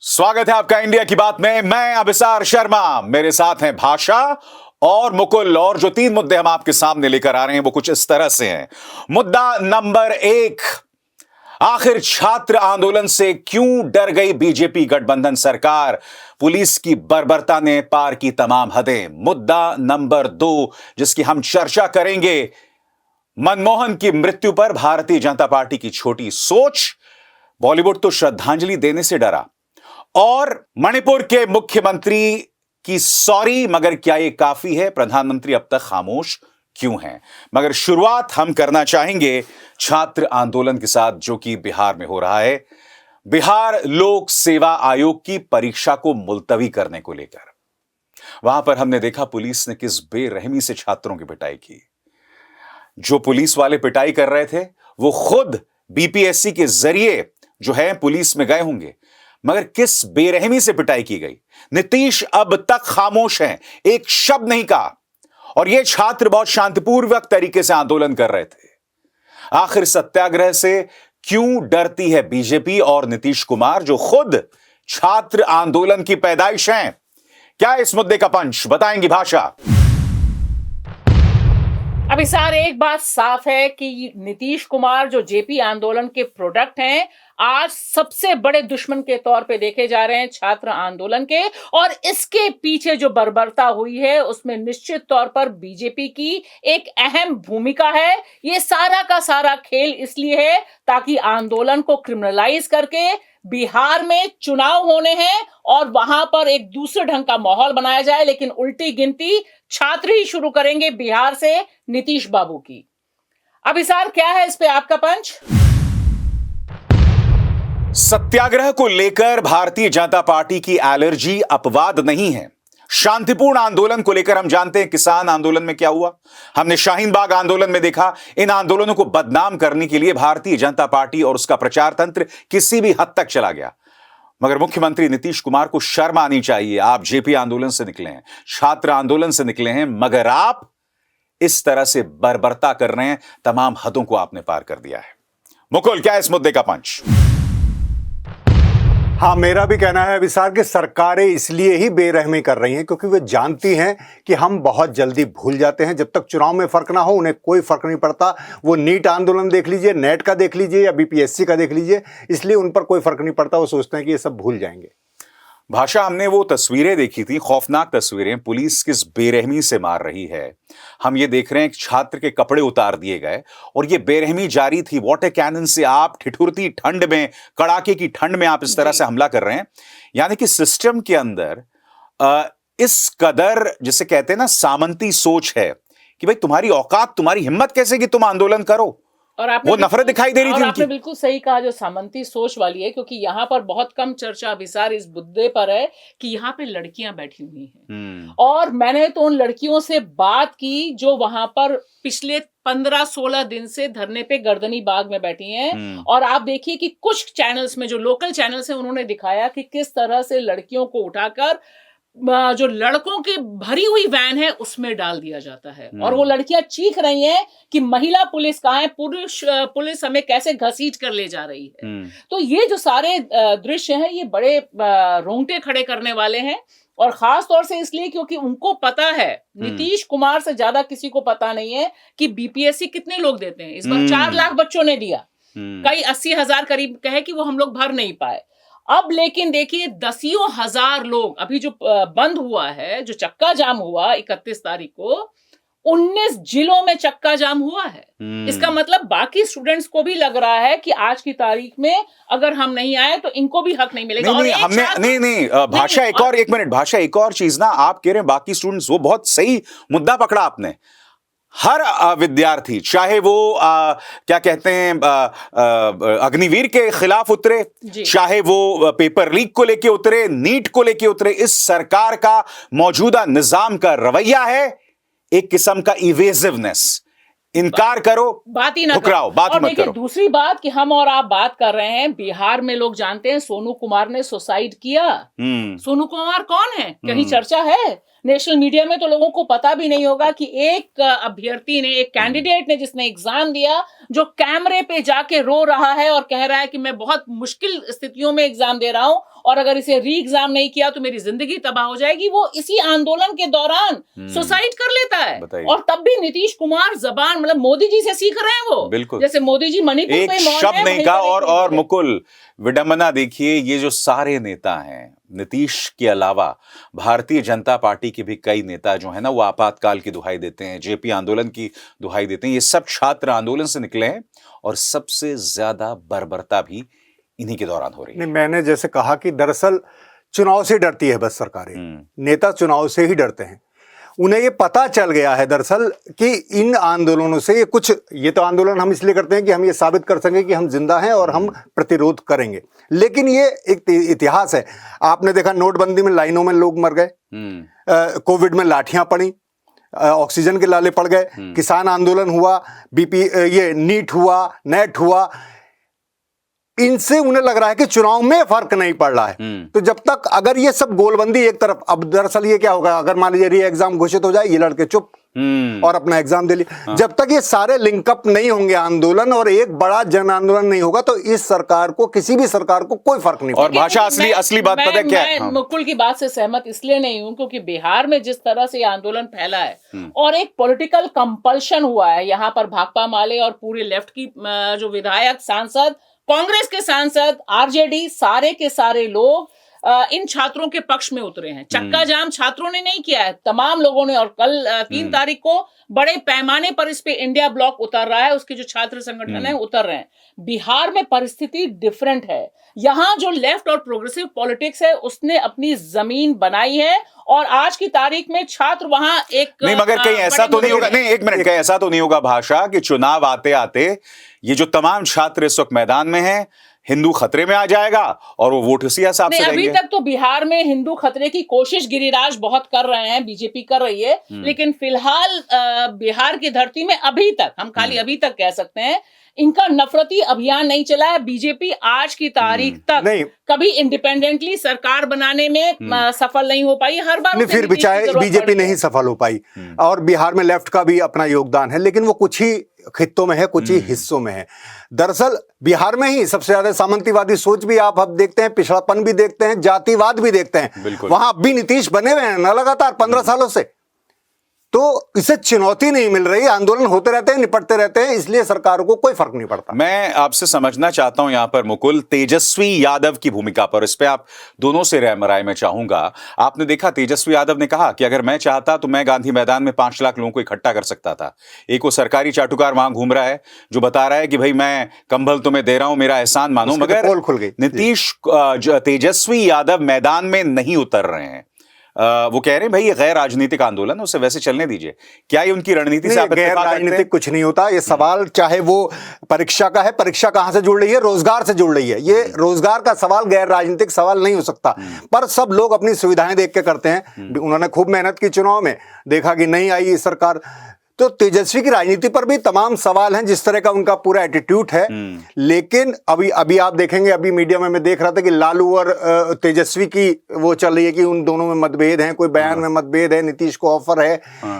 स्वागत है आपका इंडिया की बात में। मैं अभिसार शर्मा, मेरे साथ हैं भाषा और मुकुल। और जो तीन मुद्दे हम आपके सामने लेकर आ रहे हैं वो कुछ इस तरह से हैं। मुद्दा नंबर 1, आखिर छात्र आंदोलन से क्यों डर गई बीजेपी गठबंधन सरकार? पुलिस की बर्बरता ने पार की तमाम हदें। मुद्दा नंबर 2, जिसकी हम चर्चा करेंगे, मनमोहन की मृत्यु पर भारतीय जनता पार्टी की छोटी सोच। बॉलीवुड तो श्रद्धांजलि देने से डरा। और मणिपुर के मुख्यमंत्री की सॉरी, मगर क्या यह काफी है? प्रधानमंत्री अब तक खामोश क्यों हैं? मगर शुरुआत हम करना चाहेंगे छात्र आंदोलन के साथ, जो कि बिहार में हो रहा है। बिहार लोक सेवा आयोग की परीक्षा को मुलतवी करने को लेकर वहां पर हमने देखा पुलिस ने किस बेरहमी से छात्रों की पिटाई की। जो पुलिस वाले पिटाई कर रहे थे वो खुद बीपीएससी के जरिए जो है पुलिस में गए होंगे, मगर किस बेरहमी से पिटाई की गई। नीतीश अब तक खामोश हैं, एक शब्द नहीं कहा। और ये छात्र बहुत शांतिपूर्वक तरीके से आंदोलन कर रहे थे। आखिर सत्याग्रह से क्यों डरती है बीजेपी और नीतीश कुमार, जो खुद छात्र आंदोलन की पैदाइश हैं? क्या इस मुद्दे का पंच बताएंगी भाषा? अभी सार एक बात साफ है कि नीतीश कुमार जो जेपी आंदोलन के प्रोडक्ट हैं, आज सबसे बड़े दुश्मन के तौर पे देखे जा रहे हैं छात्र आंदोलन के। और इसके पीछे जो बर्बरता हुई है उसमें निश्चित तौर पर बीजेपी की एक अहम भूमिका है। ये सारा का सारा खेल इसलिए है ताकि आंदोलन को क्रिमिनलाइज करके बिहार में चुनाव होने हैं और वहां पर एक दूसरे ढंग का माहौल बनाया जाए। लेकिन उल्टी गिनती छात्र ही शुरू करेंगे बिहार से नीतीश बाबू की। अभी सार क्या है इस पे आपका पंच? सत्याग्रह को लेकर भारतीय जनता पार्टी की एलर्जी अपवाद नहीं है। शांतिपूर्ण आंदोलन को लेकर हम जानते हैं किसान आंदोलन में क्या हुआ, हमने शाहीन बाग आंदोलन में देखा। इन आंदोलनों को बदनाम करने के लिए भारतीय जनता पार्टी और उसका प्रचार तंत्र किसी भी हद तक चला गया। मगर मुख्यमंत्री नीतीश कुमार को शर्म आनी चाहिए। आप जेपी आंदोलन से निकले हैं, छात्र आंदोलन से निकले हैं, मगर आप इस तरह से बर्बरता कर रहे हैं। तमाम हदों को आपने पार कर दिया है। मुकुल, क्या इस मुद्दे का पंच? हाँ, मेरा भी कहना है विशाल कि सरकारें इसलिए ही बेरहमी कर रही हैं क्योंकि वे जानती हैं कि हम बहुत जल्दी भूल जाते हैं। जब तक चुनाव में फर्क ना हो उन्हें कोई फर्क नहीं पड़ता। वो नीट आंदोलन देख लीजिए, नेट का देख लीजिए या बीपीएससी का देख लीजिए, इसलिए उन पर कोई फर्क नहीं पड़ता। वो सोचते हैं कि ये सब भूल जाएंगे। भाषा, हमने वो तस्वीरें देखी थी, खौफनाक तस्वीरें, पुलिस किस बेरहमी से मार रही है। हम ये देख रहे हैं कि छात्र के कपड़े उतार दिए गए और ये बेरहमी जारी थी। वाटर कैनन से आप ठिठुरती ठंड में, कड़ाके की ठंड में आप इस तरह से हमला कर रहे हैं। यानी कि सिस्टम के अंदर इस कदर, जिसे कहते हैं ना, सामंती सोच है कि भाई तुम्हारी औकात, तुम्हारी हिम्मत कैसे कि तुम आंदोलन करो। और वो नफरत दिखाई दे रही थी। आपने बिल्कुल सही कहा, जो सामंती सोच वाली है, क्योंकि यहाँ पर बहुत कम चर्चा अभिसार इस मुद्दे पर है कि यहाँ पे लड़कियां बैठी हुई हैं। और मैंने तो उन लड़कियों से बात की जो वहां पर पिछले 15-16 दिन से धरने पे गर्दनी बाग में बैठी हैं। और आप देखिए कि कुछ चैनल्स में, जो लोकल चैनल्स हैं, उन्होंने दिखाया कि किस तरह से लड़कियों को उठाकर जो लड़कों की भरी हुई वैन है उसमें डाल दिया जाता है। और वो लड़कियां चीख रही हैं कि महिला पुलिस कहाँ है, पुरुष पुलिस हमें कैसे घसीट कर ले जा रही है। तो ये जो सारे दृश्य हैं ये बड़े रोंगटे खड़े करने वाले हैं। और खास तौर से इसलिए क्योंकि उनको पता है, नीतीश कुमार से ज्यादा किसी को पता नहीं है कि बीपीएससी कितने लोग देते हैं। इस बार 4 लाख बच्चों ने दिया, कई 80,000 करीब कहे कि वो हम लोग भर नहीं पाए। अब लेकिन देखिए 10,000 लोग, अभी जो बंद हुआ है, जो चक्का जाम हुआ 31 तारीख को, 19 जिलों में चक्का जाम हुआ है। इसका मतलब बाकी स्टूडेंट्स को भी लग रहा है कि आज की तारीख में अगर हम नहीं आए तो इनको भी हक नहीं मिलेगा। नहीं, भाषा, एक मिनट भाषा, एक और चीज ना, आप कह रहे हैं बाकी स्टूडेंट्स, वो बहुत सही मुद्दा पकड़ा आपने। हर विद्यार्थी, चाहे वो क्या कहते हैं अग्निवीर के खिलाफ उतरे, चाहे वो पेपर लीक को लेके उतरे, नीट को लेके उतरे, इस सरकार का मौजूदा निजाम का रवैया है एक किस्म का इवेसिवनेस। इनकार करो, बात ही ना ठुकराओ, बात मत करो। दूसरी बात कि हम और आप बात कर रहे हैं, बिहार में लोग जानते हैं सोनू कुमार ने सुसाइड किया। सोनू कुमार कौन है? कहीं चर्चा है? नेशनल मीडिया में तो लोगों को पता भी नहीं होगा कि एक अभ्यर्थी ने, एक कैंडिडेट ने जिसने एग्जाम दिया, जो कैमरे पे जाके रो रहा है और कह रहा है कि मैं बहुत मुश्किल स्थितियों में एग्जाम दे रहा हूं और अगर इसे री एग्जाम नहीं किया तो मेरी जिंदगी तबाह हो जाएगी, वो इसी आंदोलन के दौरान सुसाइड कर लेता है। और तब भी नीतीश कुमार जबान, मतलब मोदी जी से सीख रहे हैं वो, बिल्कुल, जैसे मोदी जी मणिपुर एक पे मौन शब्द है, नहीं कहा। और मुकुल, विडंबना देखिए, ये जो सारे नेता हैं, नीतीश के अलावा भारतीय जनता पार्टी के भी कई नेता जो है ना, वो आपातकाल की दुहाई देते हैं, जेपी आंदोलन की दुहाई देते हैं। ये सब छात्र आंदोलन से निकले हैं और सबसे ज्यादा बर्बरता भी इन्हीं के दौरान हो रही है। नहीं, मैंने जैसे कहा कि दरअसल चुनाव से डरती है बस सरकारें, नेता चुनाव से ही डरते हैं। उन्हें ये पता चल गया है दरअसल कि इन आंदोलनों से ये तो आंदोलन हम इसलिए करते हैं कि हम ये साबित कर सकें कि हम जिंदा हैं और हम प्रतिरोध करेंगे, लेकिन ये एक इतिहास है। आपने देखा नोटबंदी में लाइनों में लोग मर गए, कोविड में लाठियां पड़ी, ऑक्सीजन के लाले पड़ गए, किसान आंदोलन हुआ, ये नीट हुआ, नेट हुआ। इनसे उन्हें लग रहा है कि चुनाव में फर्क नहीं पड़ रहा है। तो जब तक अगर ये सब गोलबंदी एक तरफ, अब दरअसल ये क्या होगा, अगर मान लीजिए री एग्जाम घोषित हो जाए, ये लड़के चुप और अपना एग्जाम दे लिए। जब तक ये सारे लिंकअप नहीं होंगे आंदोलन और एक बड़ा जन आंदोलन नहीं होगा, तो इस सरकार को, किसी भी सरकार को कोई फर्क नहीं पड़ेगा। और भाषा असली बात पता है क्या है? मुकुल की बात से सहमत इसलिए नहीं हूं क्योंकि बिहार में जिस तरह से आंदोलन फैला है और एक पॉलिटिकल कंपल्शन हुआ है, यहाँ पर भाकपा माले और पूरे लेफ्ट की जो विधायक, सांसद, कांग्रेस के सांसद, आरजेडी, सारे के सारे लोग इन छात्रों के पक्ष में उतरे हैं। चक्का जाम छात्रों ने नहीं किया है, तमाम लोगों ने। और कल 3 तारीख को बड़े पैमाने पर इस पे इंडिया ब्लॉक उतर रहा है, उसके जो छात्र संगठन है उतर रहे हैं। बिहार में परिस्थिति डिफरेंट है। यहाँ जो लेफ्ट और प्रोग्रेसिव पॉलिटिक्स है उसने अपनी जमीन बनाई है और आज की तारीख में छात्र वहां एक नहीं, मगर कहीं ऐसा तो नहीं होगा, नहीं एक मिनट, कहीं ऐसा तो नहीं होगा भाषा कि चुनाव आते आते ये जो तमाम छात्र इस वक्त मैदान में हैं, हिंदू खतरे में आ जाएगा और वो वोट उसी हिसाब से अभी तक तो बिहार में हिंदू खतरे की कोशिश गिरिराज बहुत कर रहे हैं, बीजेपी कर रही है, लेकिन फिलहाल बिहार की धरती में अभी तक, हम खाली अभी तक कह सकते हैं, इनका नफरती अभियान नहीं चला है। बीजेपी आज की तारीख तक कभी इंडिपेंडेंटली सरकार बनाने में सफल नहीं हो पाई, हर बार फिर बीजेपी नहीं सफल हो पाई। और बिहार में लेफ्ट का भी अपना योगदान है, लेकिन वो कुछ ही खित्तों में है, कुछ ही हिस्सों में है। दरअसल बिहार में ही सबसे ज्यादा सामंतीवादी सोच भी आप अब देखते हैं, पिछड़ापन भी देखते हैं, जातिवाद भी देखते हैं। वहां अब भी नीतीश बने हुए हैं ना लगातार 15 सालों से। तो इसे चुनौती नहीं मिल रही, आंदोलन होते रहते हैं, निपटते रहते हैं, इसलिए सरकारों को कोई फर्क नहीं पड़ता। मैं आपसे समझना चाहता हूं यहां पर मुकुल, तेजस्वी यादव की भूमिका पर, इस पे आप दोनों से राय मैं चाहूंगा। आपने देखा तेजस्वी यादव ने कहा कि अगर मैं चाहता तो मैं गांधी मैदान में 5 लाख लोगों को इकट्ठा कर सकता था। एक वो सरकारी चाटुकार वहां घूम रहा है जो बता रहा है कि भाई मैं कंबल तुम्हें दे रहा हूं, मेरा एहसान मानो, मगर पोल खुल गई। नीतीश तेजस्वी यादव मैदान में नहीं उतर रहे हैं। वो कह रहे हैं भाई ये गैर राजनीतिक आंदोलन, उसे वैसे चलने दीजिए। क्या ये उनकी रणनीति से आप गैर राजनीतिक कुछ नहीं होता। ये सवाल चाहे वो परीक्षा का है, परीक्षा कहां से जुड़ रही है, रोजगार से जुड़ रही है। ये रोजगार का सवाल गैर राजनीतिक सवाल नहीं हो सकता, पर सब लोग अपनी सुविधाएं देख के करते हैं। उन्होंने खूब मेहनत की, चुनाव में देखा कि नहीं आई सरकार, तो तेजस्वी की राजनीति पर भी तमाम सवाल हैं, जिस तरह का उनका पूरा एटीट्यूड है। लेकिन अभी आप देखेंगे, अभी मीडिया में मैं देख रहा था कि लालू और तेजस्वी की वो चल रही है कि उन दोनों में मतभेद हैं, कोई बयान में मतभेद है, नीतीश को ऑफर है,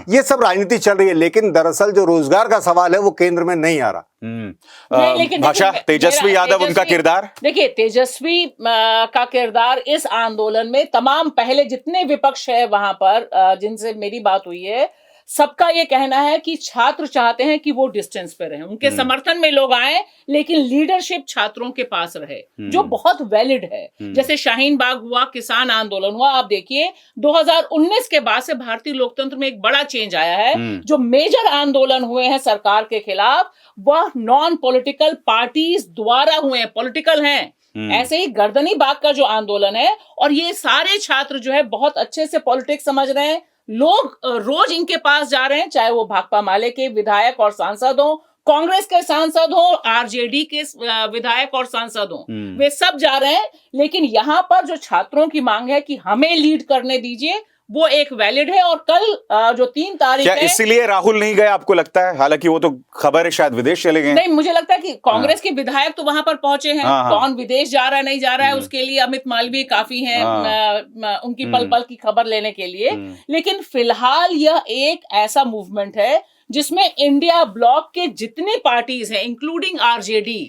ये सब राजनीति चल रही है। लेकिन दरअसल जो रोजगार का सवाल है वो केंद्र में नहीं आ रहा। लेकिन भाषा, तेजस्वी यादव उनका किरदार, देखिए तेजस्वी का किरदार इस आंदोलन में, तमाम पहले जितने विपक्ष है वहां पर जिनसे मेरी बात हुई है, सबका ये कहना है कि छात्र चाहते हैं कि वो डिस्टेंस पे रहें, उनके समर्थन में लोग आए, लेकिन लीडरशिप छात्रों के पास रहे, जो बहुत वैलिड है। जैसे शाहीन बाग हुआ, किसान आंदोलन हुआ। आप देखिए 2019 के बाद से भारतीय लोकतंत्र में एक बड़ा चेंज आया है। जो मेजर आंदोलन हुए हैं सरकार के खिलाफ, वह नॉन पॉलिटिकल पार्टीज द्वारा हुए हैं, पॉलिटिकल हैं। ऐसे ही गर्दनी बाग का जो आंदोलन है, और ये सारे छात्र जो है बहुत अच्छे से पॉलिटिक्स समझ रहे हैं। लोग रोज इनके पास जा रहे हैं, चाहे वो भाकपा माले के विधायक और सांसद हो, कांग्रेस के सांसद हो, आरजेडी के विधायक और सांसद हो, वे सब जा रहे हैं। लेकिन यहाँ पर जो छात्रों की मांग है कि हमें लीड करने दीजिए, वो एक वैलिड है। और कल जो 3 तारीख क्या है, इसीलिए राहुल नहीं गए आपको लगता है? हालांकि वो तो खबर है शायद विदेश चले गए। नहीं, मुझे लगता है कि कांग्रेस के विधायक तो वहां पर पहुंचे हैं। हाँ, हाँ। कौन विदेश जा रहा है नहीं जा रहा है उसके लिए अमित मालवीय काफी हैं उनकी पल पल की खबर लेने के लिए। लेकिन फिलहाल यह एक ऐसा मूवमेंट है जिसमें इंडिया ब्लॉक के जितने पार्टीज हैं, इंक्लूडिंग आरजेडी,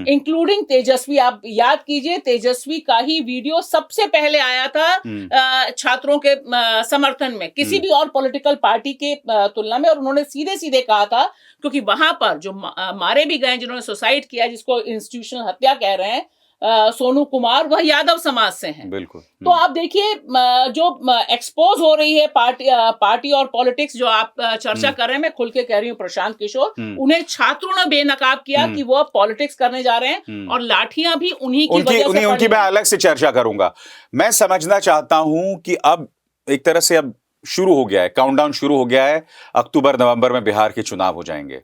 इंक्लूडिंग तेजस्वी, आप याद कीजिए तेजस्वी का ही वीडियो सबसे पहले आया था छात्रों के समर्थन में, किसी भी और पॉलिटिकल पार्टी के तुलना में। और उन्होंने सीधे सीधे कहा था, क्योंकि वहां पर जो मारे भी गए, जिन्होंने सुसाइड किया, जिसको इंस्टीट्यूशनल हत्या कह रहे हैं, सोनू कुमार, वह यादव समाज से हैं। बिल्कुल। तो आप देखिए जो एक्सपोज हो रही है पार्टी और पॉलिटिक्स, जो आप चर्चा कर रहे हैं, मैं खुल के कह रही हूँ प्रशांत किशोर, उन्हें छात्रों ने बेनकाब किया कि वो पॉलिटिक्स करने जा रहे हैं और लाठियां भी उन्हीं की वजह से उनकी मैं अलग से चर्चा करूंगा। मैं समझना चाहता हूं कि अब एक तरह से अब शुरू हो गया है, काउंटडाउन शुरू हो गया है, अक्टूबर नवंबर में बिहार के चुनाव हो जाएंगे।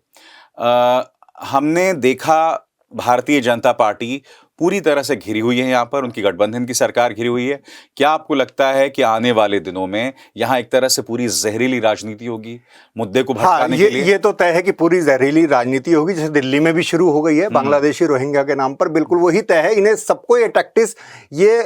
हमने देखा भारतीय जनता पार्टी पूरी तरह से घिरी हुई है, यहां पर उनकी गठबंधन की सरकार घिरी हुई है। क्या आपको लगता है कि आने वाले दिनों में यहां एक तरह से पूरी जहरीली राजनीति होगी मुद्दे को भटकाने के लिए? ये तो तय है कि पूरी जहरीली राजनीति होगी, जैसे दिल्ली में भी शुरू हो गई है बांग्लादेशी रोहिंग्या के नाम पर, बिल्कुल वही तय है। इन्हें सबको ये टैक्टिस, ये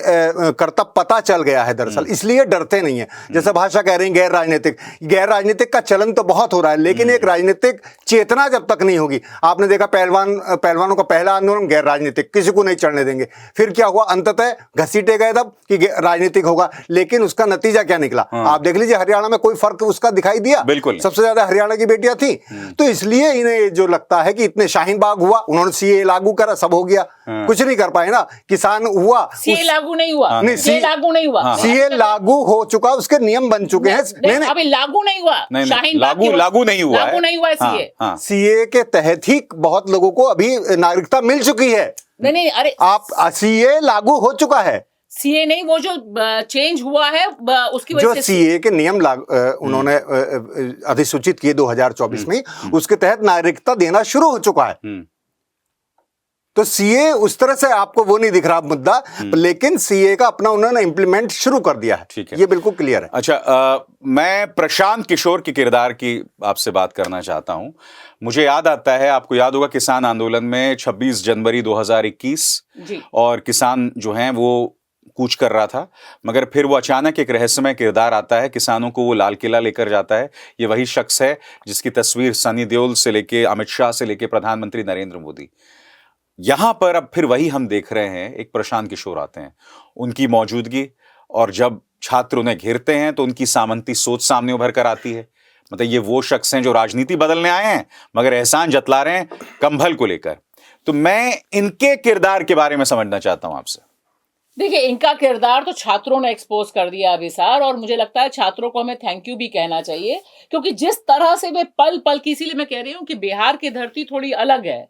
करतब पता चल गया है दरअसल, इसलिए डरते नहीं है। जैसे भाषा कह रही गैर राजनीतिक का चलन तो बहुत हो रहा है, लेकिन एक राजनीतिक चेतना जब तक नहीं होगी, आपने देखा पहलवानों का पहला आंदोलन गैर राजनीतिक, किसी को नहीं चढ़ने देंगे, फिर क्या हुआ, अंततः घसीटे गए तब कि राजनीतिक होगा, लेकिन उसका नतीजा क्या निकला? आप देख लीजिए हरियाणा में कोई फर्क उसका दिखाई दिया? बिल्कुल। सबसे ज्यादा हरियाणा की बेटियां थी। तो इसलिए इन्हें जो लगता है कि इतने शाहीन बाग हुआ, उन्होंने सीए लागू करा, सब हो गया, कुछ नहीं कर पाए ना। किसान हुआ, सीए लागू नहीं हुआ, नहीं, सीए लागू नहीं हुआ, सीए लागू हो चुका, उसके नियम बन चुके हैं। नहीं, अभी लागू नहीं हुआ, शाहीन बाग लागू नहीं हुआ, लागू नहीं हुआ सीए। सीए के तहत ही बहुत लोगों को अभी नागरिकता मिल चुकी है। नहीं, अरे आप सीए लागू हो चुका है, सीए नहीं, वो जो चेंज हुआ है उसकी वजह जो से सीए के नियम उन्होंने अधिसूचित किए 2024 में, उसके तहत नागरिकता देना शुरू हो चुका है। तो सीए उस तरह से आपको वो नहीं दिख रहा मुद्दा, लेकिन सीए का अपना उन्होंने इंप्लीमेंट शुरू कर दिया है। ठीक है, ये बिल्कुल क्लियर है। अच्छा, मैं प्रशांत किशोर के किरदार की आपसे बात करना चाहता हूं। मुझे याद आता है, आपको याद होगा किसान आंदोलन में 26 जनवरी 2021 जी, और किसान जो हैं वो कूच कर रहा था, मगर फिर वो अचानक एक रहस्यमय किरदार आता है, किसानों को वो लाल किला लेकर जाता है। ये वही शख्स है जिसकी तस्वीर सनी देओल से लेके अमित शाह से लेके प्रधानमंत्री नरेंद्र मोदी। यहां पर अब फिर वही हम देख रहे हैं, एक प्रशांत किशोर आते हैं, उनकी मौजूदगी, और जब छात्र उन्हें घेरते हैं तो उनकी सामंती सोच सामने उभर कर आती है। मतलब ये वो शख्स हैं जो राजनीति बदलने आए हैं मगर एहसान जतला रहे हैं कंभल को लेकर। तो मैं इनके किरदार के बारे में समझना चाहता हूं आपसे। देखिए, इनका किरदार तो छात्रों ने एक्सपोज कर दिया अभिसार, और मुझे लगता है छात्रों को हमें थैंक यू भी कहना चाहिए, क्योंकि जिस तरह से वे पल पल की, इसीलिए मैं कह रही हूँ कि बिहार की धरती थोड़ी अलग है।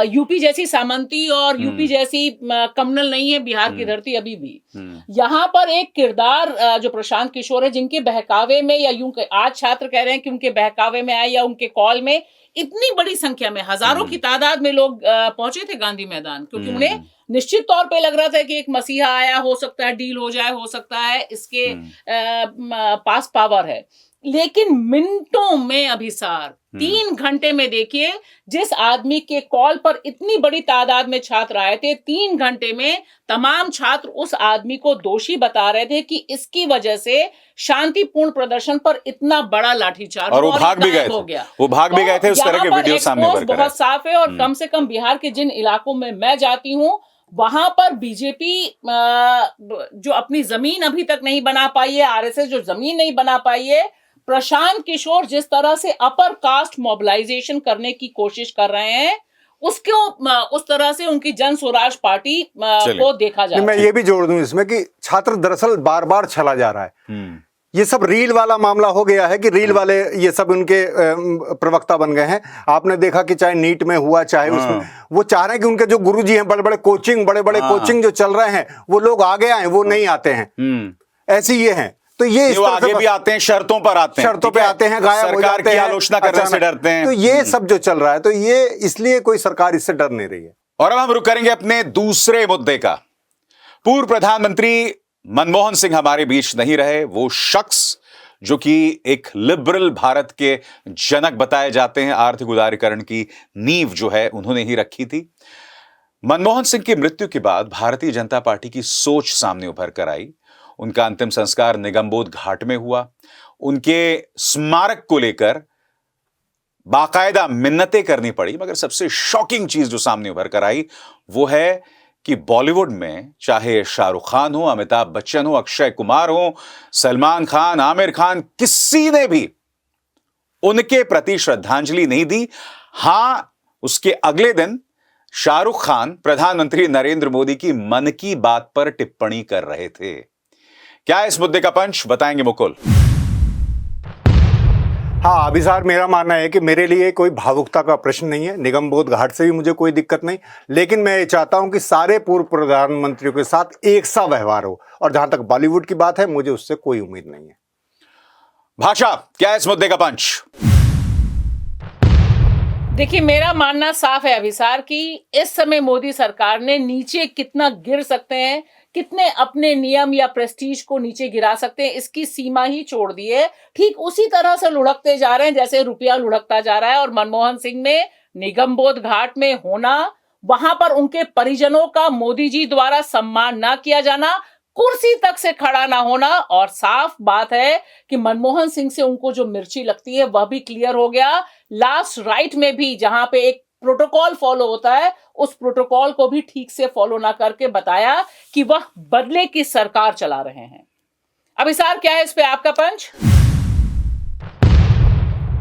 यूपी जैसी सामंती और यूपी जैसी कम्युनल नहीं है बिहार की धरती अभी भी। यहाँ पर एक किरदार जो प्रशांत किशोर है, जिनके बहकावे में, या यूं आज छात्र कह रहे हैं कि उनके बहकावे में आए या उनके कॉल में इतनी बड़ी संख्या में, हजारों की तादाद में लोग पहुंचे थे गांधी मैदान, क्योंकि उन्हें निश्चित तौर पे लग रहा था कि एक मसीहा आया, हो सकता है डील हो जाए, हो सकता है इसके पास पावर है। लेकिन मिनटों में अभिसार, 3 घंटे में देखिए, जिस आदमी के कॉल पर इतनी बड़ी तादाद में छात्र आए थे, 3 घंटे में तमाम छात्र उस आदमी को दोषी बता रहे थे कि इसकी वजह से शांतिपूर्ण प्रदर्शन पर इतना बड़ा लाठीचार्ज, और वो भाग भी गए हो गया। वो भाग भी गए थे। उस तरह के वीडियो सामने उभर कर बहुत साफ है। और कम से कम बिहार के जिन इलाकों में मैं जाती हूँ, वहां पर बीजेपी जो अपनी जमीन अभी तक नहीं बना पाई है, आरएसएस जो जमीन नहीं बना पाई है, प्रशांत किशोर जिस तरह से अपर कास्ट मोबिलाइजेशन करने की कोशिश कर रहे हैं, उसको उस तरह से उनकी जन स्वराज पार्टी को देखा जा रहा है। मैं ये भी जोड़ दूं इसमें कि छात्र दरअसल बार बार चला जा रहा है। ये सब रील वाला मामला हो गया है कि रील वाले ये सब उनके प्रवक्ता बन गए हैं। आपने देखा कि चाहे नीट में हुआ, चाहे उसमें, वो चाह रहे हैं कि उनके जो गुरुजी हैं, बड़े बड़े कोचिंग जो चल रहे हैं, वो लोग आगे आए, वो नहीं आते हैं। ऐसी ये हैं। तो ये इस आगे भी आते हैं, शर्तों पर आते हैं, शर्तों पे आते हैं, गायब हो जाते हैं, आलोचना करने से डरते हैं। तो ये सब जो चल रहा है, तो ये इसलिए कोई सरकार इससे डर नहीं रही है। और अब हम रुक करेंगे अपने दूसरे मुद्दे का। पूर्व प्रधानमंत्री मनमोहन सिंह हमारे बीच नहीं रहे। वो शख्स जो कि एक लिबरल भारत के जनक बताए जाते हैं, आर्थिक उदारीकरण की नींव जो है उन्होंने ही रखी थी। मनमोहन सिंह की मृत्यु के बाद भारतीय जनता पार्टी की सोच सामने उभर कर आई। उनका अंतिम संस्कार निगमबोध घाट में हुआ। उनके स्मारक को लेकर बाकायदा मिन्नतें करनी पड़ी, मगर सबसे शॉकिंग चीज जो सामने उभर कर आई वो है कि बॉलीवुड में चाहे शाहरुख खान हो, अमिताभ बच्चन हो, अक्षय कुमार हो, सलमान खान, आमिर खान, किसी ने भी उनके प्रति श्रद्धांजलि नहीं दी। हां, उसके अगले दिन शाहरुख खान प्रधानमंत्री नरेंद्र मोदी की मन की बात पर टिप्पणी कर रहे थे। क्या है इस मुद्दे का पंच, बताएंगे मुकुल। हाँ अभिसार, मेरा मानना है कि मेरे लिए कोई भावुकता का प्रश्न नहीं है। निगमबोध घाट से भी मुझे कोई दिक्कत नहीं, लेकिन मैं ये चाहता हूं कि सारे पूर्व प्रधानमंत्रियों के साथ एक सा व्यवहार हो, और जहां तक बॉलीवुड की बात है मुझे उससे कोई उम्मीद नहीं है। भाषा, क्या है इस मुद्दे का पंच? देखिए, मेरा मानना साफ है अभिसार कि इस समय मोदी सरकार ने नीचे कितना गिर सकते हैं, कितने अपने नियम या प्रेस्टीज को नीचे गिरा सकते हैं, इसकी सीमा ही छोड़ दी है। ठीक उसी तरह से लुढ़कते जा रहे हैं जैसे रुपया लुढ़कता जा रहा है। और मनमोहन सिंह में निगमबोध घाट में होना, वहां पर उनके परिजनों का मोदी जी द्वारा सम्मान ना किया जाना, कुर्सी तक से खड़ा ना होना, और साफ बात है कि मनमोहन सिंह से उनको जो मिर्ची लगती है वह भी क्लियर हो गया। लास्ट राइट में भी जहां पे एक प्रोटोकॉल फॉलो होता है, उस प्रोटोकॉल को भी ठीक से फॉलो ना करके बताया कि वह बदले की सरकार चला रहे हैं। अभिसार, क्या है इस पे आपका पंच?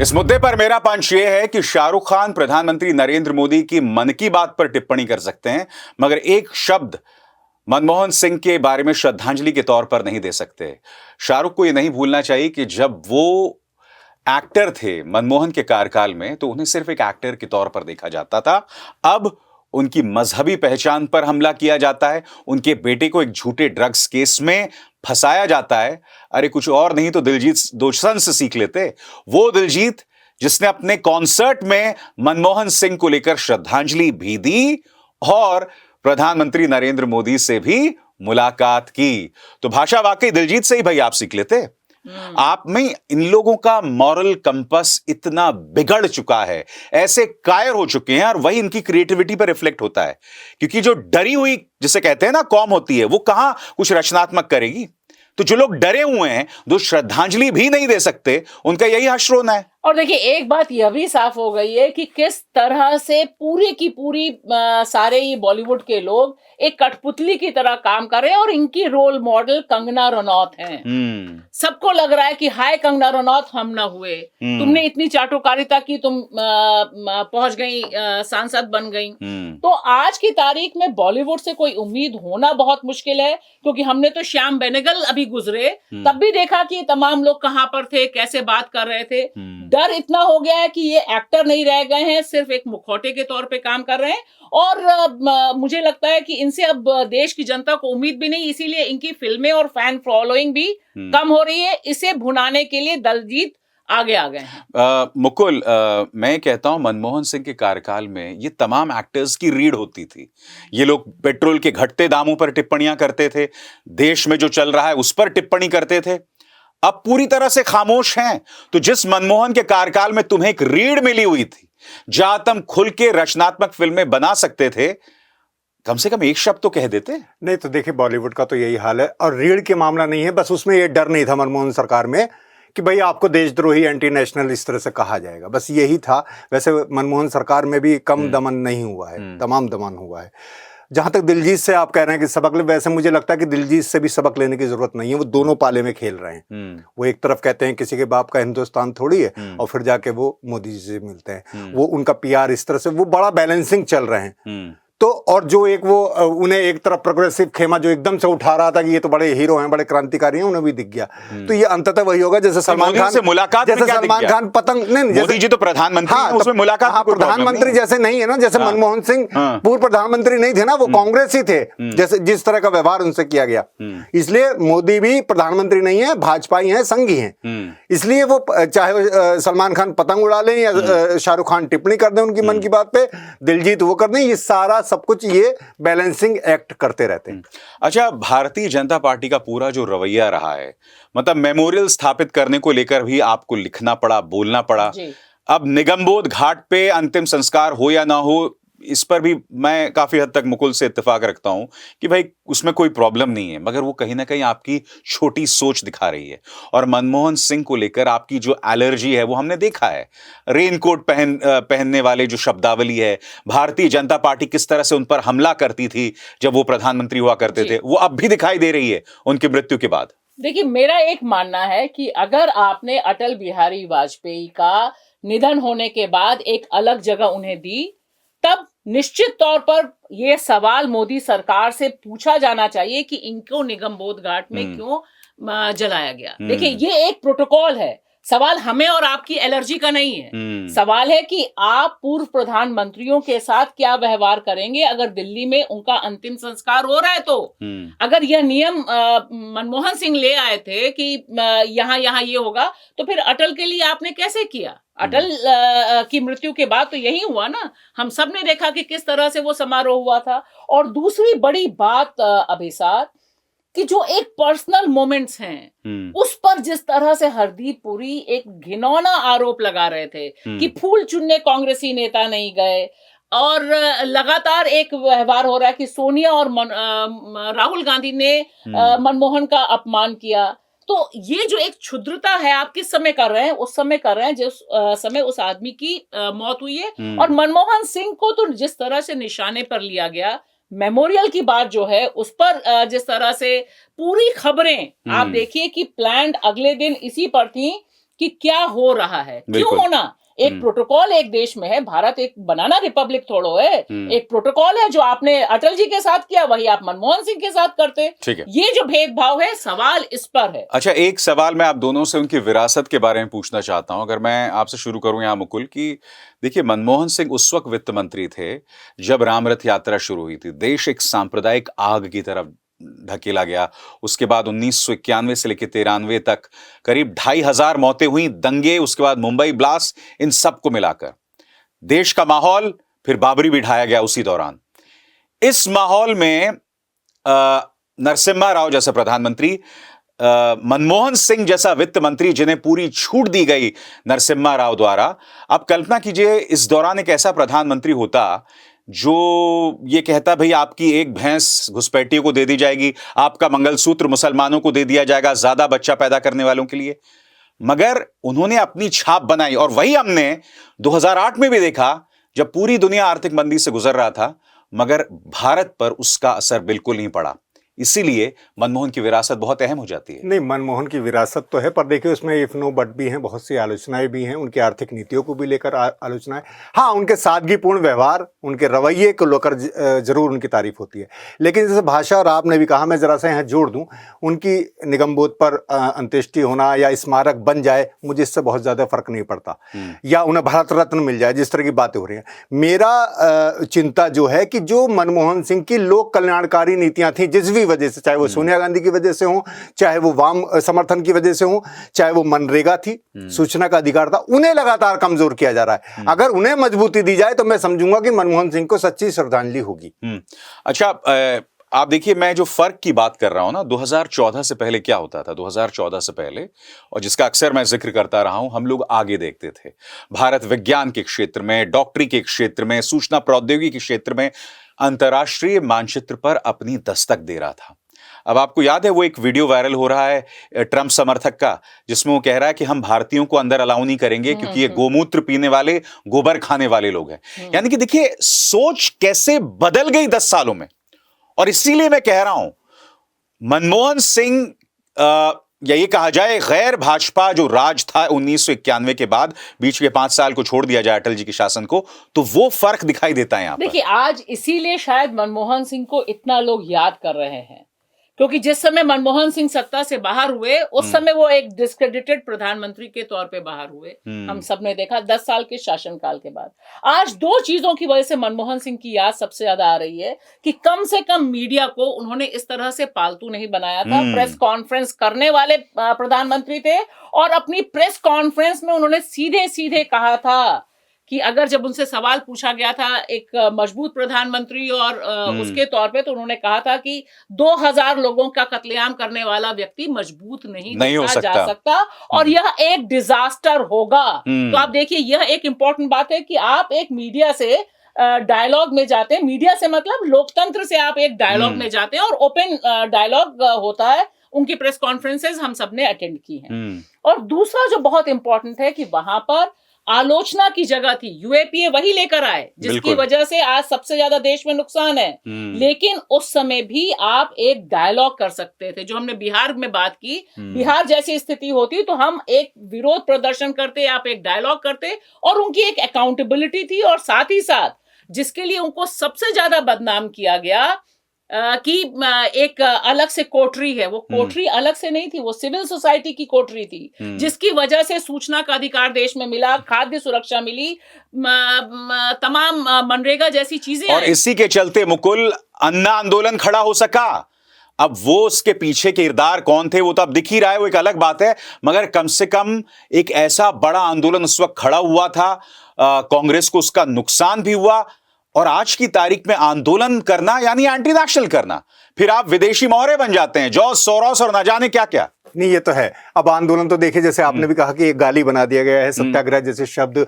इस मुद्दे पर मेरा पंच यह है कि शाहरुख खान प्रधानमंत्री नरेंद्र मोदी की मन की बात पर टिप्पणी कर सकते हैं, मगर एक शब्द मनमोहन सिंह के बारे में श्रद्धांजलि के तौर पर नहीं दे सकते। शाहरुख को यह नहीं भूलना चाहिए कि जब वो एक्टर थे मनमोहन के कार्यकाल में, तो उन्हें सिर्फ एक एक्टर के तौर पर देखा जाता था। अब उनकी मजहबी पहचान पर हमला किया जाता है, उनके बेटे को एक झूठे ड्रग्स केस में फंसाया जाता है। अरे कुछ और नहीं तो दिलजीत दोसांझ से सीख लेते। वो दिलजीत जिसने अपने कॉन्सर्ट में मनमोहन सिंह को लेकर श्रद्धांजलि भी दी और प्रधानमंत्री नरेंद्र मोदी से भी मुलाकात की। तो भाषा, वाकई दिलजीत से ही भाई आप सीख लेते। आप में इन लोगों का मॉरल कंपास इतना बिगड़ चुका है, ऐसे कायर हो चुके हैं, और वही इनकी क्रिएटिविटी पर रिफ्लेक्ट होता है। क्योंकि जो डरी हुई जिसे कहते हैं ना कौम होती है, वो कहां कुछ रचनात्मक करेगी। तो जो लोग डरे हुए हैं, जो श्रद्धांजलि भी नहीं दे सकते, उनका यही हश्र होना है। और देखिए, एक बात यह भी साफ हो गई है कि किस तरह से पूरी की पूरी सारे ये बॉलीवुड के लोग एक कठपुतली की तरह काम कर रहे हैं, और इनकी रोल मॉडल कंगना रनौत हैं। सबको लग रहा है कि हाय कंगना रनौत, हम ना हुए, तुमने इतनी चाटुकारिता की, तुम पहुंच गई, सांसद बन गई। तो आज की तारीख में बॉलीवुड से कोई उम्मीद होना बहुत मुश्किल है, क्योंकि हमने तो श्याम बेनेगल अभी गुजरे, तब भी देखा कि तमाम लोग कहां पर थे, कैसे बात कर रहे थे। डर इतना हो गया है कि ये एक्टर नहीं रह गए हैं, सिर्फ एक मुखौटे के तौर पे काम कर रहे हैं। और मुझे लगता है कि इनसे अब देश की जनता को उम्मीद भी नहीं, इसीलिए इनकी फिल्में और फैन फॉलोइंग भी कम हो रही है। इसे भुनाने के लिए दिलजीत आगे आ गए हैं। मुकुल, मैं कहता हूं मनमोहन सिंह के कार्यकाल में ये तमाम एक्टर्स की रीढ़ होती थी। ये लोग पेट्रोल के घटते दामों पर टिप्पणियां करते थे, देश में जो चल रहा है उस पर टिप्पणी करते थे। अब पूरी तरह से खामोश हैं। तो जिस मनमोहन के कार्यकाल में तुम्हें एक रीढ़ मिली हुई थी, जहां तुम खुल के रचनात्मक फिल्में बना सकते थे, कम से कम एक शब्द तो कह देते। नहीं तो देखिए, बॉलीवुड का तो यही हाल है, और रीढ़ के मामला नहीं है, बस उसमें ये डर नहीं था मनमोहन सरकार में कि भाई आपको देशद्रोही, एंटी नेशनल इस तरह से कहा जाएगा, बस यही था। वैसे मनमोहन सरकार में भी कम दमन नहीं हुआ है, तमाम दमन हुआ है। जहां तक दिलजीत से आप कह रहे हैं कि सबक ले, वैसे मुझे लगता है कि दिलजीत से भी सबक लेने की जरूरत नहीं है। वो दोनों पाले में खेल रहे हैं। वो एक तरफ कहते हैं किसी के बाप का हिंदुस्तान थोड़ी है, और फिर जाके वो मोदी जी से मिलते हैं। वो उनका पीआर इस तरह से, वो बड़ा बैलेंसिंग चल रहे हैं। तो और जो एक वो उन्हें एक तरफ प्रोग्रेसिव खेमा जो एकदम से उठा रहा था कि ये तो बड़े हीरो हैं, बड़े क्रांतिकारी हैं, उन्हें भी दिख गया। तो ये अंततः वही होगा जैसे सलमान खान से मुलाकात, जैसे सलमान खान पतंग नहीं, मोदी जी तो प्रधानमंत्री हैं, उसमें मुलाकात। हाँ, प्रधानमंत्री जैसे नहीं है ना, जैसे मनमोहन सिंह पूर्व प्रधानमंत्री नहीं थे ना, वो कांग्रेस ही थे, जैसे जिस तरह का व्यवहार उनसे किया गया। इसलिए मोदी भी प्रधानमंत्री नहीं है, भाजपाई है, संघी है। इसलिए वो चाहे सलमान खान पतंग उड़ा लें या शाहरुख खान टिप्पणी कर दें उनकी मन की बात पे, दिलजीत वो कर दें, ये सारा सब कुछ ये बैलेंसिंग एक्ट करते रहते हैं। अच्छा, भारतीय जनता पार्टी का पूरा जो रवैया रहा है, मतलब मेमोरियल स्थापित करने को लेकर भी आपको लिखना पड़ा, बोलना पड़ा। जी। अब निगमबोध घाट पे अंतिम संस्कार हो या ना हो, इस पर भी मैं काफी हद तक मुकुल से इत्तेफाक रखता हूं कि भाई उसमें कोई प्रॉब्लम नहीं है, मगर वो कहीं ना कहीं आपकी छोटी सोच दिखा रही है। और मनमोहन सिंह को लेकर आपकी जो एलर्जी है वो हमने देखा है। रेनकोट पहनने वाले जो शब्दावली है, भारतीय जनता पार्टी किस तरह से उन पर हमला करती थी जब वो प्रधानमंत्री हुआ करते थे, वो अब भी दिखाई दे रही है उनकी मृत्यु के बाद। देखिए, मेरा एक मानना है कि अगर आपने अटल बिहारी वाजपेयी का निधन होने के बाद एक अलग जगह उन्हें दी, तब निश्चित तौर पर यह सवाल मोदी सरकार से पूछा जाना चाहिए कि इनको निगमबोध घाट में क्यों जलाया गया। देखिए, ये एक प्रोटोकॉल है। सवाल हमें और आपकी एलर्जी का नहीं है। सवाल है कि आप पूर्व प्रधानमंत्रियों के साथ क्या व्यवहार करेंगे अगर दिल्ली में उनका अंतिम संस्कार हो रहा है। तो अगर यह नियम मनमोहन सिंह ले आए थे कि यहाँ ये होगा, तो फिर अटल के लिए आपने कैसे किया? अटल की मृत्यु के बाद तो यही हुआ ना। हम सब ने देखा कि किस तरह से वो समारोह हुआ था। और दूसरी बड़ी बात अभिसार, कि जो एक पर्सनल मोमेंट्स हैं उस पर जिस तरह से हरदीप पुरी एक घिनौना आरोप लगा रहे थे कि फूल चुनने कांग्रेसी नेता नहीं गए, और लगातार एक व्यवहार हो रहा है कि सोनिया और राहुल गांधी ने मनमोहन का अपमान किया। तो ये जो एक क्षुद्रता है, आप किस समय कर रहे हैं? उस समय कर रहे हैं जिस समय उस आदमी की मौत हुई है। और मनमोहन सिंह को तो जिस तरह से निशाने पर लिया गया, मेमोरियल की बात जो है उस पर जिस तरह से पूरी खबरें आप देखिए कि प्लान्ड अगले दिन इसी पर थी कि क्या हो रहा है, क्यों होना। एक प्रोटोकॉल एक देश में है, भारत एक बनाना रिपब्लिक थोड़ो है, एक प्रोटोकॉल है। जो आपने अटल जी के साथ किया वही आप मनमोहन सिंह के साथ करते। ये जो भेदभाव है, सवाल इस पर है। अच्छा, एक सवाल मैं आप दोनों से उनकी विरासत के बारे में पूछना चाहता हूं। अगर मैं आपसे शुरू करूं यहाँ मुकुल, की देखिए, मनमोहन सिंह उस वक्त वित्त मंत्री थे जब राम रथ यात्रा शुरू हुई थी। देश एक सांप्रदायिक आग की तरफ ढकेला गया। उसके बाद 1991 से लेकर 93 तक करीब 2500 मौतें हुई, दंगे, उसके बाद मुंबई ब्लास्ट, इन सब को मिलाकर देश का माहौल, फिर बाबरी भी ढाया गया उसी दौरान। इस माहौल में नरसिम्हा राव जैसे प्रधानमंत्री, मनमोहन सिंह जैसा वित्त मंत्री जिन्हें पूरी छूट दी गई नरसिम्हा राव द्वारा। अब कल्पना कीजिए इस दौरान एक ऐसा प्रधानमंत्री होता जो ये कहता, भाई आपकी एक भैंस घुसपैठियों को दे दी जाएगी, आपका मंगलसूत्र मुसलमानों को दे दिया जाएगा, ज्यादा बच्चा पैदा करने वालों के लिए। मगर उन्होंने अपनी छाप बनाई, और वही हमने 2008 में भी देखा जब पूरी दुनिया आर्थिक मंदी से गुजर रहा था, मगर भारत पर उसका असर बिल्कुल नहीं पड़ा। इसीलिए मनमोहन की विरासत बहुत अहम हो जाती है। नहीं, मनमोहन की विरासत तो है, पर देखिए उसमें इफ नो बट भी हैं, बहुत सी आलोचनाएं भी हैं, उनकी आर्थिक नीतियों को भी लेकर आलोचनाएं। हाँ, उनके सादगीपूर्ण व्यवहार, उनके रवैये को लेकर जरूर उनकी तारीफ होती है। लेकिन जैसे भाषा और आपने भी कहा, मैं जरा सा यहाँ जोड़ दूं, उनकी निगमबोध पर अंत्येष्टि होना या स्मारक बन जाए, मुझे इससे बहुत ज्यादा फर्क नहीं पड़ता, या उन्हें भारत रत्न मिल जाए, जिस तरह की बातें हो रही हैं। मेरा चिंता जो है कि जो मनमोहन सिंह की लोक कल्याणकारी नीतियां थी, जिस भी वजह से, चाहे वो सोनिया गांधी की वजह से हो, चाहे वो वाम समर्थन की वजह से हो, चाहे वो मनरेगा थी, सूचना का अधिकार था, उन्हें लगातार कमजोर किया जा रहा है। अगर उन्हें मजबूती दी जाए तो मैं समझूंगा कि मनमोहन सिंह को सच्ची श्रद्धांजलि होगी। अच्छा, आप देखिए, मैं जो फर्क की बात कर रहा हूं ना, 2014 से पहले क्या होता था। 2014 से पहले, और जिसका अक्सर मैं जिक्र करता रहा हूं, हम लोग आगे देखते थे। भारत विज्ञान के क्षेत्र में, डॉक्टरी के क्षेत्र में, सूचना प्रौद्योगिकी के क्षेत्र में अंतर्राष्ट्रीय मानचित्र पर अपनी दस्तक दे रहा था। अब आपको याद है वो एक वीडियो वायरल हो रहा है ट्रंप समर्थक का, जिसमें वो कह रहा है कि हम भारतीयों को अंदर अलाउ नहीं करेंगे क्योंकि ये गोमूत्र पीने वाले, गोबर खाने वाले लोग हैं। यानी कि देखिए सोच कैसे बदल गई 10 सालों में। और इसीलिए मैं कह रहा हूं, मनमोहन सिंह, या ये कहा जाए गैर भाजपा जो राज था 1991 के बाद, बीच के 5 साल को छोड़ दिया जाए अटल जी के शासन को, तो वो फर्क दिखाई देता है यहां पर। देखिए, आज इसीलिए शायद मनमोहन सिंह को इतना लोग याद कर रहे हैं, क्योंकि जिस समय मनमोहन सिंह सत्ता से बाहर हुए, उस समय वो एक डिस्क्रेडिटेड प्रधानमंत्री के तौर पे बाहर हुए। हम सब ने देखा 10 साल के शासनकाल के बाद। आज 2 चीजों की वजह से मनमोहन सिंह की याद सबसे ज्यादा आ रही है कि कम से कम मीडिया को उन्होंने इस तरह से पालतू नहीं बनाया था। प्रेस कॉन्फ्रेंस करने वाले प्रधानमंत्री थे, और अपनी प्रेस कॉन्फ्रेंस में उन्होंने सीधे सीधे कहा था कि अगर जब उनसे सवाल पूछा गया था एक मजबूत प्रधानमंत्री और उसके तौर पे, तो उन्होंने कहा था कि 2000 लोगों का कत्लेआम करने वाला व्यक्ति मजबूत नहीं हो जा सकता और यह एक डिजास्टर होगा। तो आप देखिए, यह एक इंपॉर्टेंट बात है कि आप एक मीडिया से डायलॉग में जाते हैं, मीडिया से मतलब लोकतंत्र से आप एक डायलॉग में जाते हैं और ओपन डायलॉग होता है। उनकी प्रेस कॉन्फ्रेंसेस हम सबने अटेंड की हैं। और दूसरा जो बहुत इंपॉर्टेंट है कि वहां पर आलोचना की जगह थी, यूएपीए वही लेकर आए जिसकी वजह से आज सबसे ज्यादा देश में नुकसान है। लेकिन उस समय भी आप एक डायलॉग कर सकते थे। जो हमने बिहार में बात की, बिहार जैसी स्थिति होती तो हम एक विरोध प्रदर्शन करते, आप एक डायलॉग करते और उनकी एक अकाउंटेबिलिटी थी। और साथ ही साथ जिसके लिए उनको सबसे ज्यादा बदनाम किया गया कि एक अलग से कोठरी है, वो कोठरी अलग से नहीं थी, वो सिविल सोसाइटी की कोठरी थी, जिसकी वजह से सूचना का अधिकार देश में मिला, खाद्य सुरक्षा मिली, तमाम मनरेगा जैसी चीजें और इसी के चलते मुकुल अन्ना आंदोलन खड़ा हो सका। अब वो उसके पीछे किरदार कौन थे वो तो अब दिख ही रहा है, वो एक अलग बात है, मगर कम से कम एक ऐसा बड़ा आंदोलन उस वक्त खड़ा हुआ था। कांग्रेस को उसका नुकसान भी हुआ। और आज की तारीख में आंदोलन करना यानी एंटी नेशनल करना, फिर आप विदेशी मोहरे बन जाते हैं, जॉर्ज सोरोस और न जाने क्या क्या। नहीं, ये तो है। अब आंदोलन तो देखिए, जैसे आपने भी कहा कि एक गाली बना दिया गया है, सत्याग्रह जैसे शब्द,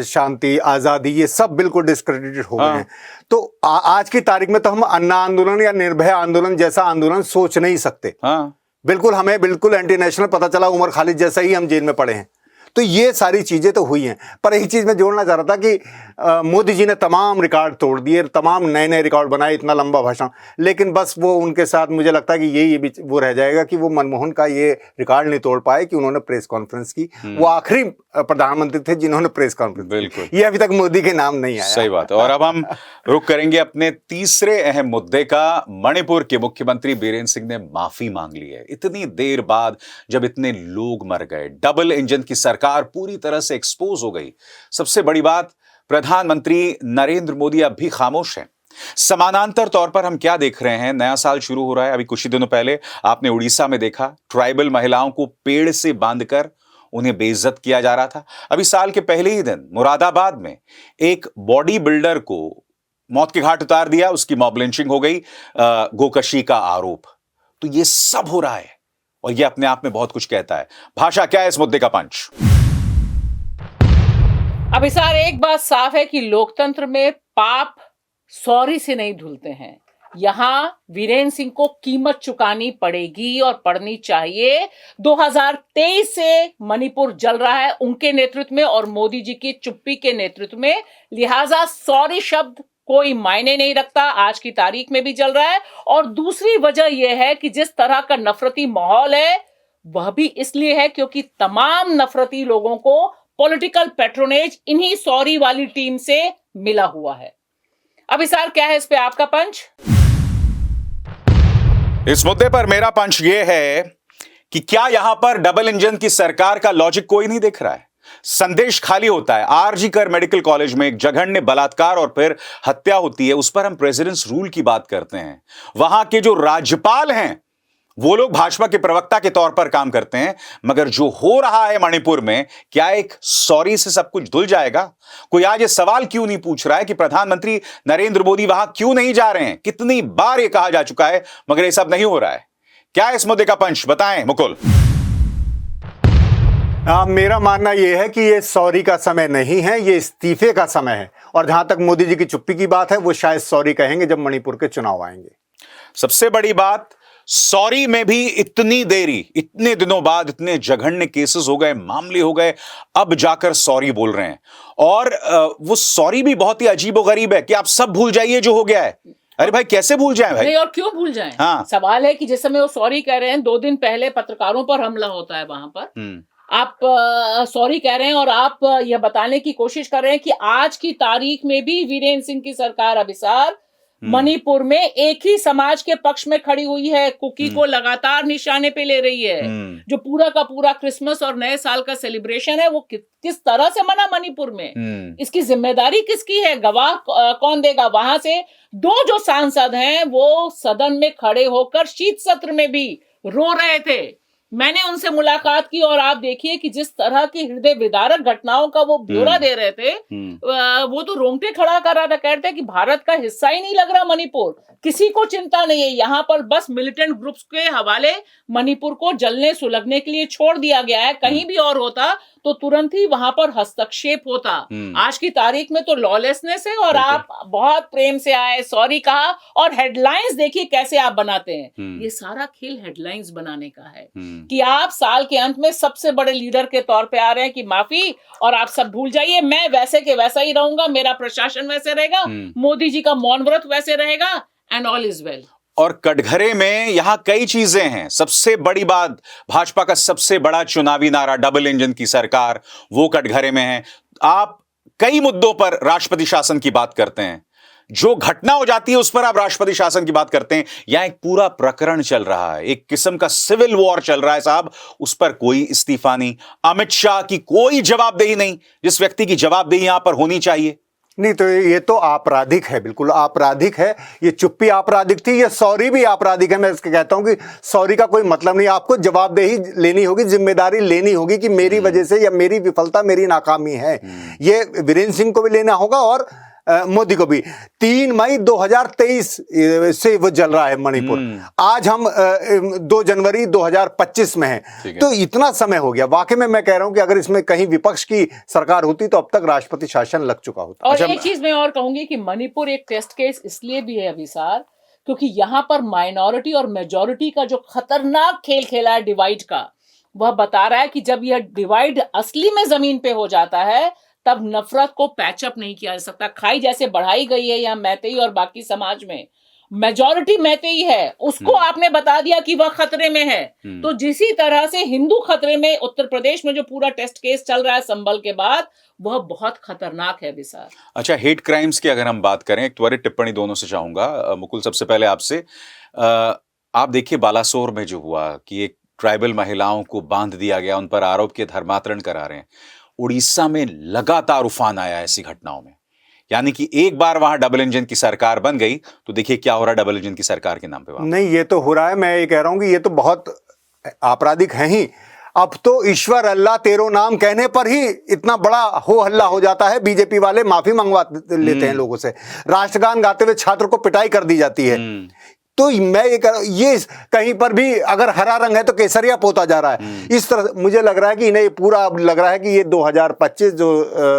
शांति, आजादी, ये सब बिल्कुल डिस्क्रेडिटेड हो गए हैं। तो आज की तारीख में तो हम अन्ना आंदोलन या निर्भया आंदोलन जैसा आंदोलन सोच नहीं सकते। बिल्कुल, हमें बिल्कुल एंटी नेशनल पता चला, उमर खालिद जैसा ही हम जेल में पड़े हैं। तो ये सारी चीजें तो हुई हैं। पर एक चीज मैं जोड़ना चाह रहा था कि मोदी जी ने तमाम रिकॉर्ड तोड़ दिए, तमाम नए नए रिकॉर्ड बनाए, इतना लंबा भाषण, लेकिन बस वो उनके साथ मुझे लगता है कि यही वो रह जाएगा कि वो मनमोहन का ये रिकॉर्ड नहीं तोड़ पाए कि उन्होंने प्रेस कॉन्फ्रेंस की। वो आखिरी प्रधानमंत्री थे जिन्होंने प्रेस कॉन्फ्रेंस, बिल्कुल, ये अभी तक मोदी के नाम नहीं आया। सही बात है। और अब हम रुक करेंगे अपने तीसरे अहम मुद्दे का। मणिपुर के मुख्यमंत्री बीरेंद्र सिंह ने माफी मांग ली है, इतनी देर बाद, जब इतने लोग मर गए, डबल इंजन की सरकार पूरी तरह से एक्सपोज हो गई। सबसे बड़ी बात, प्रधानमंत्री नरेंद्र मोदी अब भी खामोश हैं। समानांतर तौर पर हम क्या देख रहे हैं, नया साल शुरू हो रहा है। अभी कुछ ही दिनों पहले आपने उड़ीसा में देखा, ट्राइबल महिलाओं को पेड़ से बांधकर उन्हें बेइज्जत किया जा रहा था। अभी साल के पहले ही दिन मुरादाबाद में एक बॉडी बिल्डर को मौत के घाट उतार दिया, उसकी मॉब लिंचिंग हो गई, गोकशी का आरोप। तो ये सब हो रहा है और ये अपने आप में बहुत कुछ कहता है। भाषा, क्या है इस मुद्दे का पंच? अभिसार, एक बात साफ है कि लोकतंत्र में पाप सॉरी से नहीं धुलते हैं। यहां वीरेंद्र सिंह को कीमत चुकानी पड़ेगी और पड़नी चाहिए। 2023 से मणिपुर जल रहा है उनके नेतृत्व में और मोदी जी की चुप्पी के नेतृत्व में, लिहाजा सॉरी शब्द कोई मायने नहीं रखता, आज की तारीख में भी जल रहा है। और दूसरी वजह यह है कि जिस तरह का नफरती माहौल है वह भी इसलिए है क्योंकि तमाम नफरती लोगों को पॉलिटिकल पैट्रोनेज इन्हीं सॉरी वाली टीम से मिला हुआ है। अभिसार, क्या है इस पे आपका पंच? इस मुद्दे पर मेरा पंच यह है कि क्या यहां पर डबल इंजन की सरकार का लॉजिक कोई नहीं दिख रहा है? संदेश खाली होता है। आरजी कर मेडिकल कॉलेज में एक जघन्य बलात्कार और फिर हत्या होती है, उस पर हम प्रेसिडेंट्स रूल की बात करते हैं। वहां के जो राज्यपाल हैं वो लोग भाजपा के प्रवक्ता के तौर पर काम करते हैं, मगर जो हो रहा है मणिपुर में, क्या एक सॉरी से सब कुछ धुल जाएगा? कोई आज ये सवाल क्यों नहीं पूछ रहा है कि प्रधानमंत्री नरेंद्र मोदी वहां क्यों नहीं जा रहे हैं? कितनी बार ये कहा जा चुका है, मगर ये सब नहीं हो रहा है। क्या इस मुद्दे का पंच, बताएं मुकुल। मेरा मानना यह है कि ये सॉरी का समय नहीं है, ये इस्तीफे का समय है। और जहां तक मोदी जी की चुप्पी की बात है, वो शायद सॉरी कहेंगे जब मणिपुर के चुनाव आएंगे। सबसे बड़ी बात, सॉरी में भी इतनी देरी, इतने दिनों बाद इतने जघन्य केसेस हो गए, मामले हो गए, अब जाकर सॉरी बोल रहे हैं। और वो सॉरी भी बहुत ही अजीबोगरीब है कि आप सब भूल जाइए जो हो गया है। अरे भाई, कैसे भूल जाएं भाई? नहीं, और क्यों भूल जाएं? हाँ। सवाल है कि जिस समय वो सॉरी कह रहे हैं, 2 दिन पहले पत्रकारों पर हमला होता है वहां पर, आप सॉरी कह रहे हैं और आप यह बताने की कोशिश कर रहे हैं कि आज की तारीख में भी वीरेंद्र सिंह की सरकार अभिसार मणिपुर में एक ही समाज के पक्ष में खड़ी हुई है, कुकी को लगातार निशाने पे ले रही है। जो पूरा का पूरा क्रिसमस और नए साल का सेलिब्रेशन है वो किस तरह से मना मणिपुर में, इसकी जिम्मेदारी किसकी है? गवाह कौन देगा? वहां से 2 जो सांसद हैं वो सदन में खड़े होकर शीत सत्र में भी रो रहे थे मैंने उनसे मुलाकात की और आप देखिए कि जिस तरह की हृदय विदारक घटनाओं का वो ब्यौरा दे रहे थे, वो तो रोंगटे खड़ा कर रहा था। कहते हैं कि भारत का हिस्सा ही नहीं लग रहा मणिपुर, किसी को चिंता नहीं है, यहाँ पर बस मिलिटेंट ग्रुप्स के हवाले मणिपुर को जलने सुलगने के लिए छोड़ दिया गया है। कहीं भी और होता तो तुरंत ही वहां पर हस्तक्षेप होता। आज की तारीख में तो लॉलेसनेस है और आप बहुत प्रेम से आए, सॉरी कहा और हेडलाइंस देखिए कैसे आप बनाते हैं। ये सारा खेल हेडलाइंस बनाने का है कि आप साल के अंत में सबसे बड़े लीडर के तौर पे आ रहे हैं कि माफी और आप सब भूल जाइए, मैं वैसे के वैसा ही रहूंगा, मेरा प्रशासन वैसे रहेगा, मोदी जी का मौन व्रत वैसे रहेगा एंड ऑल इज वेल। और कटघरे में यहां कई चीजें हैं। सबसे बड़ी बात, भाजपा का सबसे बड़ा चुनावी नारा डबल इंजन की सरकार, वो कटघरे में है। आप कई मुद्दों पर राष्ट्रपति शासन की बात करते हैं, जो घटना हो जाती है उस पर आप राष्ट्रपति शासन की बात करते हैं। यहां एक पूरा प्रकरण चल रहा है, एक किस्म का सिविल वॉर चल रहा है साहब, उस पर कोई इस्तीफा नहीं, अमित शाह की कोई जवाबदेही नहीं, जिस व्यक्ति की जवाबदेही यहां पर होनी चाहिए। नहीं तो ये तो आपराधिक है, बिल्कुल आपराधिक है। ये चुप्पी आपराधिक थी, ये सॉरी भी आपराधिक है। मैं इसके कहता हूं कि सॉरी का कोई मतलब नहीं, आपको जवाबदेही लेनी होगी, जिम्मेदारी लेनी होगी कि मेरी वजह से या मेरी विफलता, मेरी नाकामी है। ये वीरेंद्र सिंह को भी लेना होगा और मोदी को भी। 3 मई 2023 से वो जल रहा है मणिपुर, आज हम 2 जनवरी 2025 में हैं, तो इतना समय हो गया। वाकई में मैं कह रहा हूं कि अगर इसमें कहीं विपक्ष की सरकार होती तो अब तक राष्ट्रपति शासन लग चुका होता। और एक चीज मैं और कहूंगी कि मणिपुर एक टेस्ट केस इसलिए भी है अभिसार, क्योंकि यहां पर माइनॉरिटी और मेजॉरिटी का जो खतरनाक खेल खेला है डिवाइड का, वह बता रहा है कि जब यह डिवाइड असली में जमीन पे हो जाता है तब नफरत को पैचअप नहीं किया जा सकता। खाई जैसे बढ़ाई गई है यहाँ मैतेई और बाकी समाज में, मेजॉरिटी मैतेई है, उसको आपने बता दिया कि वह खतरे में है। तो जिसी तरह से हिंदू खतरे में, उत्तर प्रदेश में जो पूरा टेस्ट केस चल रहा है संभल के बाद, वह बहुत खतरनाक है विशाल। अच्छा, हेट क्राइम्स की अगर हम बात करें, एक त्वरित टिप्पणी दोनों से चाहूंगा। मुकुल, सबसे पहले आपसे, आप देखिए बालासोर में जो हुआ कि एक ट्राइबल महिलाओं को बांध दिया गया, उन पर आरोप के धर्मांतरण करा रहे हैं। उड़ीसा में लगातार उफान आया ऐसी घटनाओं में, यानी कि एक बार वहां डबल इंजन की सरकार बन गई तो देखिए क्या हो रहा है डबल इंजन की सरकार के नाम पे। नहीं, ये तो हो रहा है। मैं ये कह रहा हूं कि ये तो बहुत आपराधिक है ही। अब तो ईश्वर अल्लाह तेरो नाम कहने पर ही इतना बड़ा हो हल्ला हो जाता है। बीजेपी वाले माफी मंगवा लेते हैं लोगों से, राष्ट्रगान गाते हुए छात्र को पिटाई कर दी जाती है। तो मैं ये कहीं पर भी अगर हरा रंग है तो केसरिया पोता जा रहा है। इस तरह मुझे लग रहा है कि इन्हें ये पूरा लग रहा है कि ये 2025 जो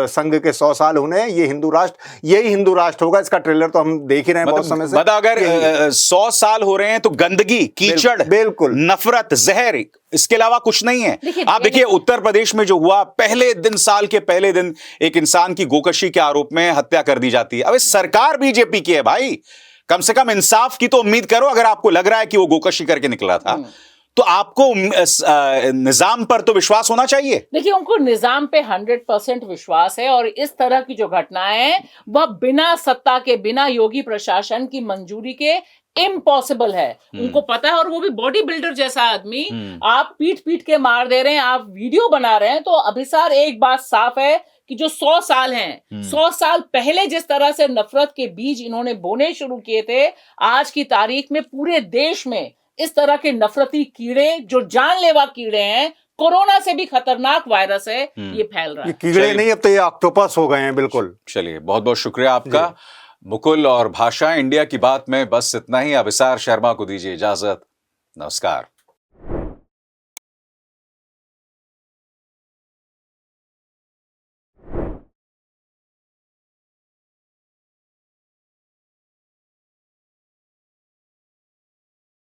संघ के 100 साल होने हैं, ये हिंदू राष्ट्र, यही हिंदू राष्ट्र होगा। इसका ट्रेलर तो हम देख ही रहे हैं बहुत समय से। मतलब अगर 100 साल हो रहे हैं तो गंदगी, कीचड़, बिल्कुल नफरत, जहर, इसके अलावा कुछ नहीं है। आप देखिए उत्तर प्रदेश में जो हुआ, पहले दिन, साल के पहले दिन एक इंसान की गोकशी के आरोप में हत्या कर दी जाती है। अब सरकार बीजेपी की है भाई, कम से कम इंसाफ की तो उम्मीद करो। अगर आपको लग रहा है कि वो गोकशी करके निकला था तो आपको निजाम पर तो विश्वास होना चाहिए। देखिए, उनको निजाम पे 100% विश्वास है और इस तरह की जो घटनाएं हैं वह बिना सत्ता के, बिना योगी प्रशासन की मंजूरी के इम्पॉसिबल है। उनको पता है, और वो भी बॉडी बिल्डर जैसा आदमी। आप पीट पीट के मार दे रहे हैं, आप वीडियो बना रहे हैं, तो अभिसार एक बात साफ है कि जो 100 साल हैं, 100 साल पहले जिस तरह से नफरत के बीज इन्होंने बोने शुरू किए थे, आज की तारीख में पूरे देश में इस तरह के नफरती कीड़े, जो जानलेवा कीड़े हैं, कोरोना से भी खतरनाक वायरस है, ये फैल रहा है। ये कीड़े नहीं, अब तो ये ऑक्टोपस हो गए हैं। बिल्कुल। चलिए, बहुत बहुत शुक्रिया आपका मुकुल और भाषा। इंडिया की बात में बस इतना ही। अभिसार शर्मा को दीजिए इजाजत। नमस्कार।